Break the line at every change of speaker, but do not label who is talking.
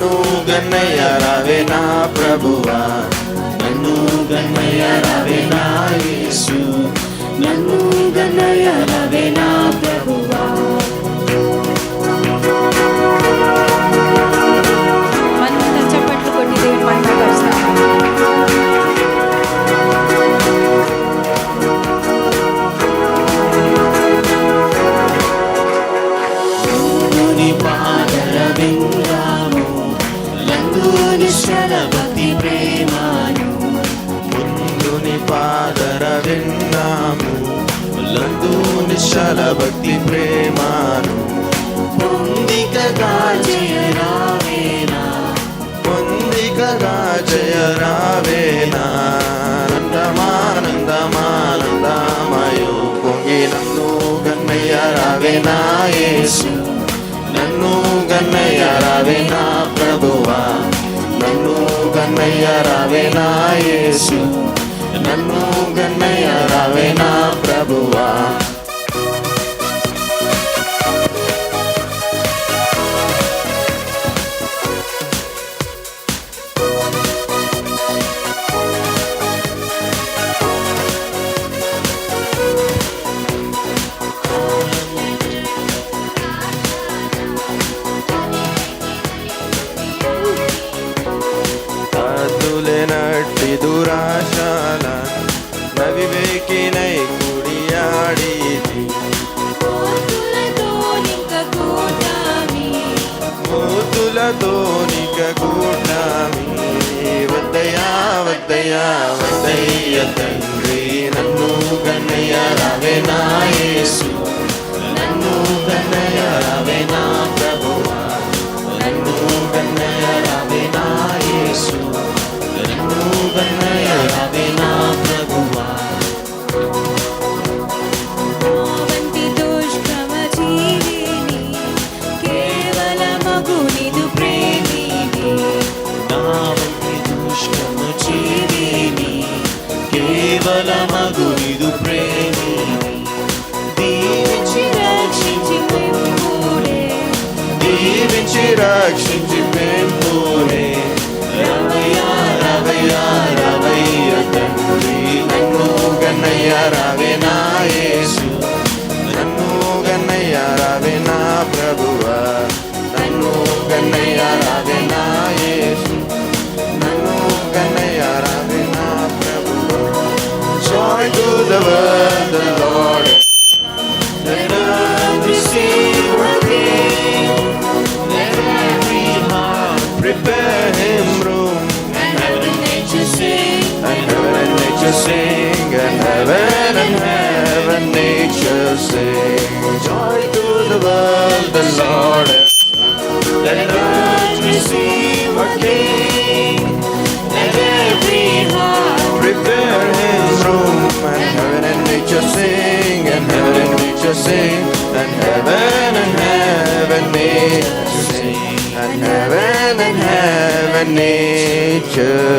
నన్ను గన్నయ్య రావే నా ప్రభువా, నన్ను గన్నయ్య రావే నా యేసు, నన్ను గన్నయ్య రావే నా ప్రభువా.
మనమంతా చప్పట్లు కొట్టి దేవుని మహిమపరుస్తాం.
భక్తి ప్రేమాను ముందుని పాదర విన్నాము, లందు నిశ్చల భక్తి ప్రేమాను పొందికగా జయరావేనా, పొందికగా జయరావేనా. నందమానందమానందమయో పొంగి నన్ను గన్నయ్య రావే నా యేసు, నన్ను గన్నయ్య రావే నా ప్రభువా, నన్ను గన్నయ్య రావే నా యేసు, నన్ను గన్నయ్య రావే నా ప్రభువా. నట్టి దురాశాల నవివేకినై కుడియాడిది, మూతులతో నిక కూటామి. వద్దయ్యా వద్దయ్యా వద్దయ్య తండ్రి, నన్ను గన్నయ్య రావే నా యేసు, నన్ను గన్నయ్య రావే నా ప్రభువా, నన్ను గన్నయ్య రావే నా యేసు, నన్ను గన్నయ్య రావే నా ప్రభువా.
వంటి దుష్కమ జీవిని కేవల మగునిదు ప్రేమిని,
నా వంటి దుష్కమ జీవిని కేవల మగునిదు ప్రేమిని, దీవించి రక్షించి పెంపుడే, దీవించి రక్షించి పెంపుడే. రావయ్యా రావయ్యా రావయ్య తండ్రి, నన్ను గన్నయ్య రావే నా యేసు, నన్ను గన్నయ్య రావే నా ప్రభువా, నన్ను గన్నయ్య రావే నా యేసు, నన్ను గన్నయ్య రావే నా ప్రభువా. Joy to the world, the Lord, let earth receive her King, let every heart prepare him room, and heaven and nature sing, and heaven and nature sing, and heaven and heaven nature sing. Joy to the world, the Lord, let earth receive her King, let every heart prepare his room, and heaven and nature sing, and heaven and nature sing, and heaven and heaven nature sing, and heaven and heaven nature